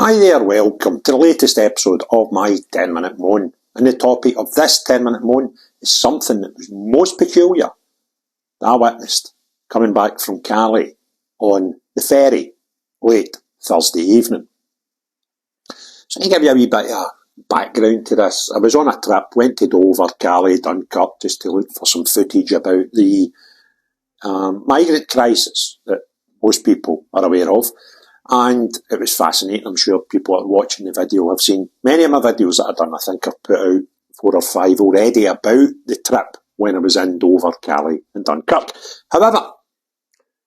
Hi there, welcome to the latest episode of my 10-minute moan. And the topic of this 10-minute moan is something that was most peculiar that I witnessed coming back from Calais on the ferry late Thursday evening. So to give you a wee bit of background to this, I was on a trip, went to Dover, Calais, Dunkirk, just to look for some footage about the migrant crisis that most people are aware of. And it was fascinating. I'm sure people that are watching the video have seen many of my videos that I've done. I think I've put out 4 or 5 already about the trip when I was in Dover, Calais and Dunkirk. However,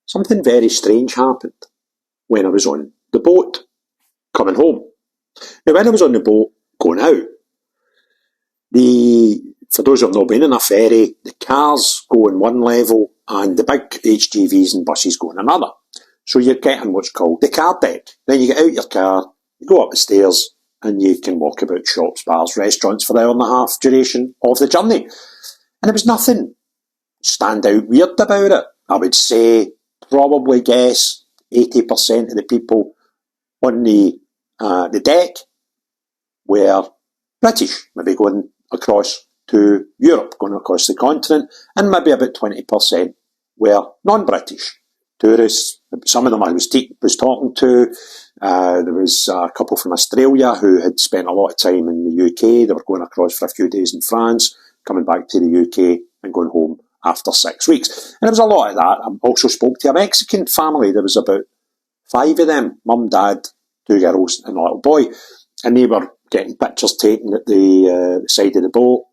something very strange happened when I was on the boat coming home. Now, when I was on the boat going out, for those who have not been in a ferry, the cars go in one level and the big HGVs and buses go in another. So you're getting what's called the car deck. Then you get out your car, you go up the stairs, and you can walk about shops, bars, restaurants for the hour and a half duration of the journey. And there was nothing stand out weird about it. I would say, probably guess, 80% of the people on the deck were British, maybe going across to Europe, going across the continent, and maybe about 20% were non-British. Tourists, some of them I was talking to. There was a couple from Australia who had spent a lot of time in the UK. They were going across for a few days in France, coming back to the UK and going home after 6 weeks. And there was a lot of that. I also spoke to a Mexican family. There was about 5 of them, mum, dad, 2 girls and a little boy. And they were getting pictures taken at the side of the boat,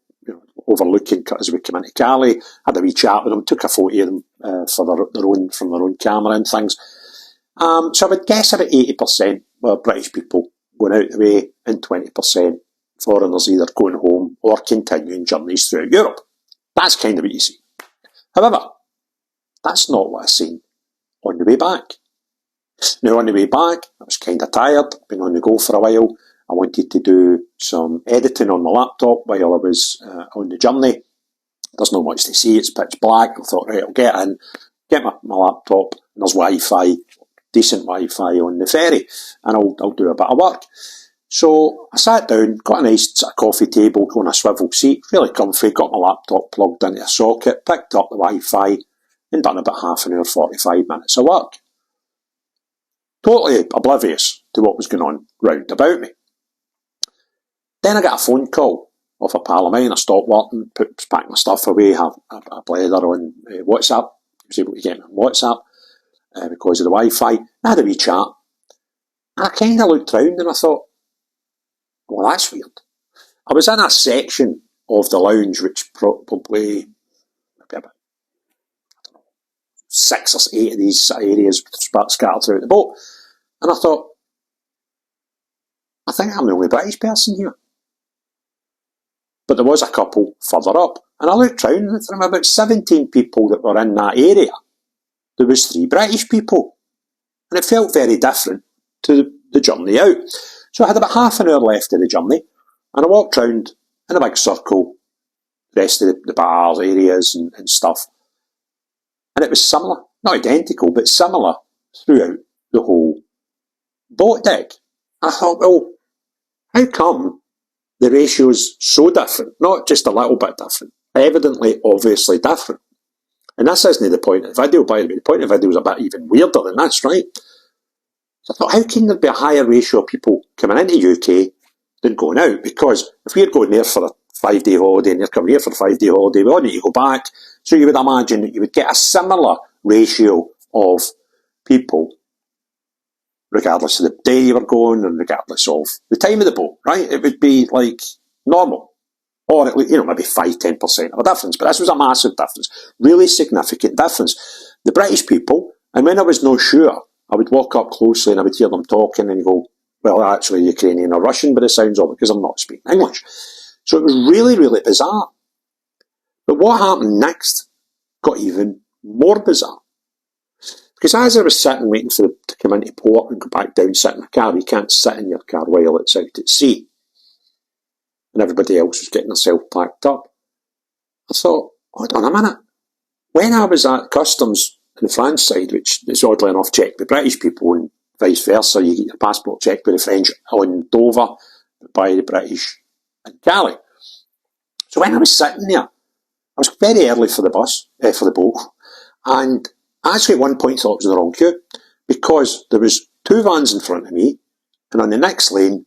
overlooking as we came into Calais. Had a wee chat with them, took a photo of them from their own camera and things. So I would guess about 80% were British people going out the way and 20% foreigners either going home or continuing journeys throughout Europe. That's kind of what you see. However, that's not what I seen on the way back. Now, on the way back, I was kind of tired, been on the go for a while. I wanted to do some editing on my laptop while I was on the journey. There's not much to see, it's pitch black. I thought, right, I'll get in, get my laptop, and there's Wi-Fi, decent Wi-Fi on the ferry, and I'll do a bit of work. So I sat down, got a nice coffee table on a swivel seat, really comfy, got my laptop plugged into a socket, picked up the Wi-Fi, and done about half an hour, 45 minutes of work. Totally oblivious to what was going on round about me. Then I got a phone call off a pal of mine. I stopped working, packed my stuff away, had a blether on WhatsApp. I was able to get me on WhatsApp because of the Wi-Fi. I had a wee chat. And I kind of looked round and I thought, well, that's weird. I was in a section of the lounge which probably, maybe about 6 or 8 of these areas scattered throughout the boat. And I thought, I think I'm the only British person here. But there was a couple further up. And I looked round and from about 17 people that were in that area, there was 3 British people. And it felt very different to the journey out. So I had about half an hour left of the journey, and I walked round in a big circle, the rest of the bars, areas and stuff. And it was similar, not identical, but similar throughout the whole boat deck. I thought, well, how come the ratio's so different? Not just a little bit different, evidently, obviously different. And this isn't the point of the video, by the way. The point of the video is a bit even weirder than this, right? So I thought, how can there be a higher ratio of people coming into UK than going out? Because if we're going there for a 5-day holiday and you're coming here for a 5-day holiday, we all need to go back. So you would imagine that you would get a similar ratio of people regardless of the day you were going and regardless of the time of the boat, right? It would be like normal. Or, at least, maybe 5-10% of a difference. But this was a massive difference. Really significant difference. The British people, and when I was not sure, I would walk up closely and I would hear them talking and go, well, actually Ukrainian or Russian, but it sounds odd because I'm not speaking English. So it was really, really bizarre. But what happened next got even more bizarre. Because as I was sitting waiting for it to come into port and go back down, sit in the car, you can't sit in your car while it's out at sea. And everybody else was getting themselves packed up. I thought, hold on a minute. When I was at customs on the France side, which is oddly enough checked with British people and vice versa. You get your passport checked by the French on Dover, by the British in Calais. So when I was sitting there, I was very early for the bus, for the boat, and I actually at one point thought it was in the wrong queue, because there was 2 vans in front of me, and on the next lane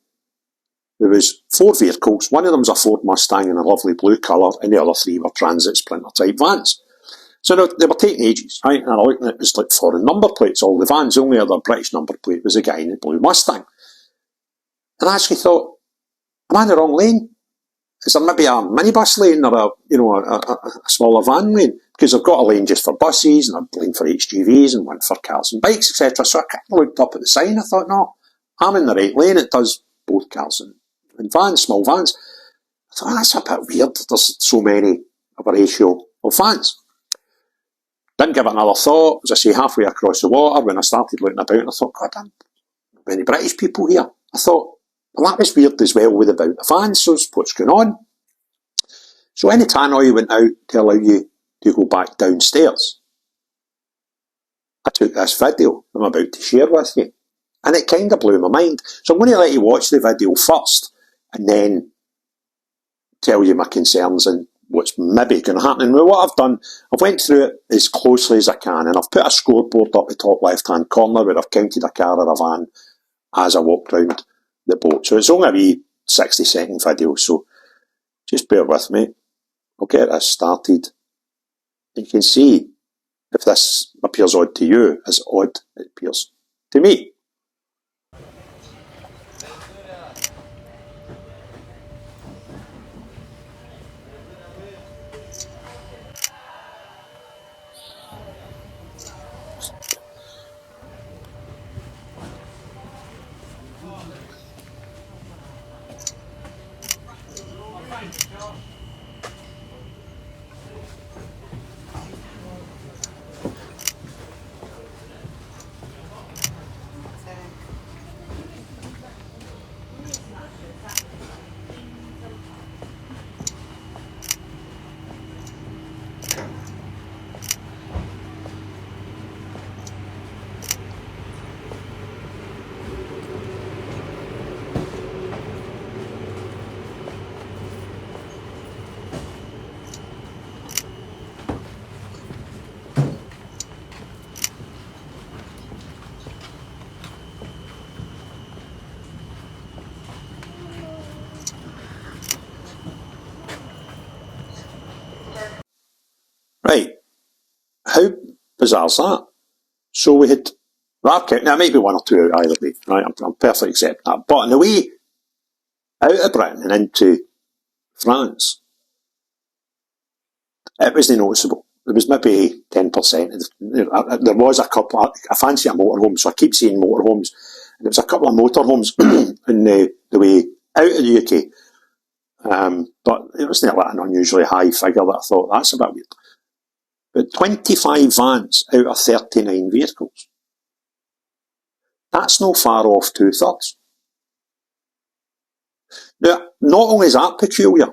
there was 4 vehicles. One of them was a Ford Mustang in a lovely blue colour, and the other 3 were Transit Sprinter type vans. So they were taking ages, right? And I looked at it, was like foreign number plates, all the vans. The only other British number plate was a guy in the blue Mustang. And I actually thought, am I in the wrong lane? Is there maybe a minibus lane or a smaller van lane? Because I've got a lane just for buses, and a lane for HGVs, and one for cars and bikes, etc. So I kind of looked up at the sign. I thought, no, I'm in the right lane. It does both cars and vans, small vans. I thought, that's a bit weird. There's so many of a ratio of vans. Didn't give it another thought. As I say, halfway across the water, when I started looking about, I thought, God, damn, many British people here. I thought, well, that was weird as well with about the vans, so what's going on? So when the tannoy went out to allow you to go back downstairs, I took this video I'm about to share with you, and it kind of blew my mind. So I'm going to let you watch the video first, and then tell you my concerns and what's maybe going to happen. And what I've done, I've went through it as closely as I can, and I've put a scoreboard up the top left-hand corner where I've counted a car or a van as I walked round the boat. So it's only a wee 60-second video, so just bear with me. I'll get this started. You can see if this appears odd to you, as odd it appears to me. Right, how bizarre is that? So we had, now it might be 1 or 2 out either way, right? I'm perfectly accept that. But on the way out of Britain and into France, it wasn't noticeable. There was maybe 10%. There was a couple, I fancy a motorhome, so I keep saying motorhomes. And there was a couple of motorhomes in the way out of the UK. But it wasn't like an unusually high figure that I thought, that's a bit weird. But 25 vans out of 39 vehicles. That's not far off 2/3. Now, not only is that peculiar,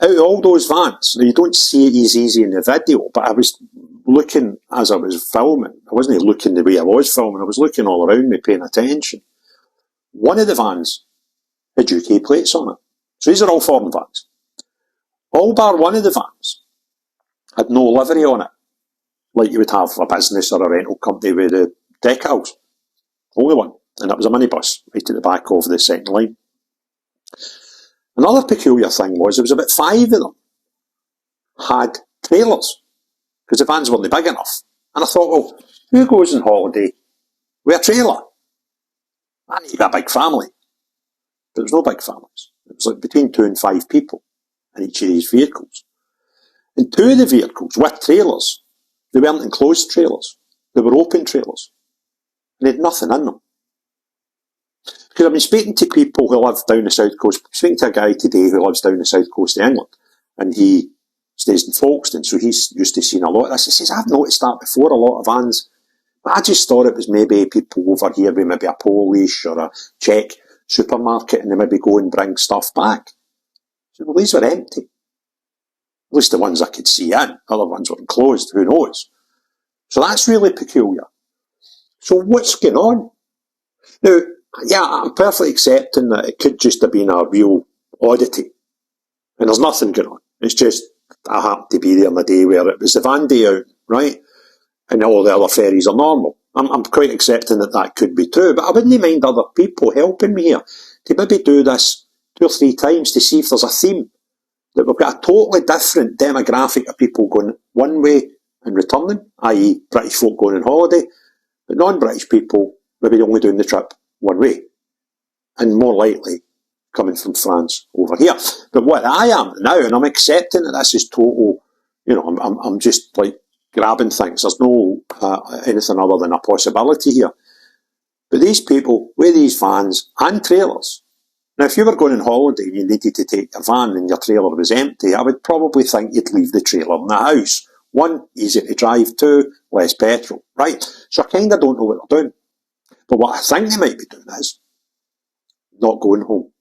out of all those vans, now you don't see it as easy in the video, but I was looking as I was filming. I wasn't looking the way I was filming, I was looking all around me, paying attention. One of the vans had UK plates on it. So these are all foreign vans. All bar one of the vans had no livery on it, like you would have a business or a rental company with the decals. Only one. And that was a minibus right at the back of the second line. Another peculiar thing was there was about 5 of them had trailers, because the vans weren't big enough. And I thought, well, who goes on holiday with a trailer? I need a big family. But there was no big families. It was like between 2 and 5 people in each of these vehicles. And 2 of the vehicles with trailers, they weren't enclosed trailers. They were open trailers. And they had nothing in them. Because I've been speaking to people who live down the south coast. I'm speaking to a guy today who lives down the south coast of England, and he stays in Folkestone, so he's used to seeing a lot of this. He says, I've noticed that before, a lot of vans, but I just thought it was maybe people over here with maybe a Polish or a Czech supermarket, and they maybe go and bring stuff back. So, well, these were empty. At least the ones I could see in. Other ones were enclosed, who knows? So that's really peculiar. So what's going on? Now, yeah, I'm perfectly accepting that it could just have been a real oddity. And there's nothing going on. It's just, I happened to be there on the day where it was the van day out, right? And all the other ferries are normal. I'm quite accepting that that could be true, but I wouldn't mind other people helping me here to maybe do this 2 or 3 times to see if there's a theme. That we've got a totally different demographic of people going one way and returning, i.e. British folk going on holiday, but non-British people maybe only doing the trip one way. And more likely coming from France over here. But what I am now, and I'm accepting that this is total, I'm just like grabbing things. There's no anything other than a possibility here. But these people with these vans and trailers. Now, if you were going on holiday and you needed to take a van and your trailer was empty, I would probably think you'd leave the trailer in the house. 1, easy to drive. 2, less petrol. Right? So I kind of don't know what they're doing. But what I think they might be doing is not going home.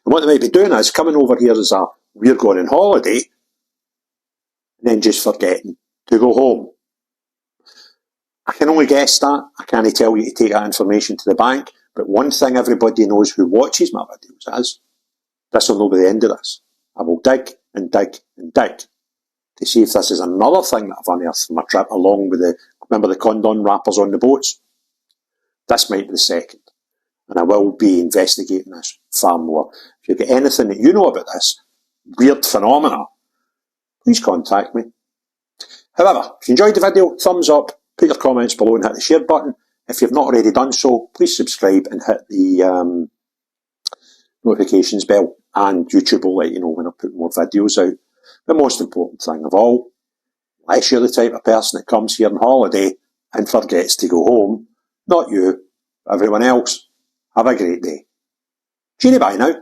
And what they might be doing is coming over here as we're going on holiday, and then just forgetting to go home. I can only guess that. I can't tell you to take that information to the bank. But one thing everybody knows who watches my videos is, this will not be the end of this. I will dig and dig and dig to see if this is another thing that I've unearthed from my trip, along with remember the condom wrappers on the boats? This might be the second. And I will be investigating this far more. If you've got anything that you know about this weird phenomena, please contact me. However, if you enjoyed the video, thumbs up, put your comments below and hit the share button. If you've not already done so, please subscribe and hit the notifications bell, and YouTube will let you know when I put more videos out. The most important thing of all, unless you're the type of person that comes here on holiday and forgets to go home, not you, everyone else, have a great day. Cheery bye now.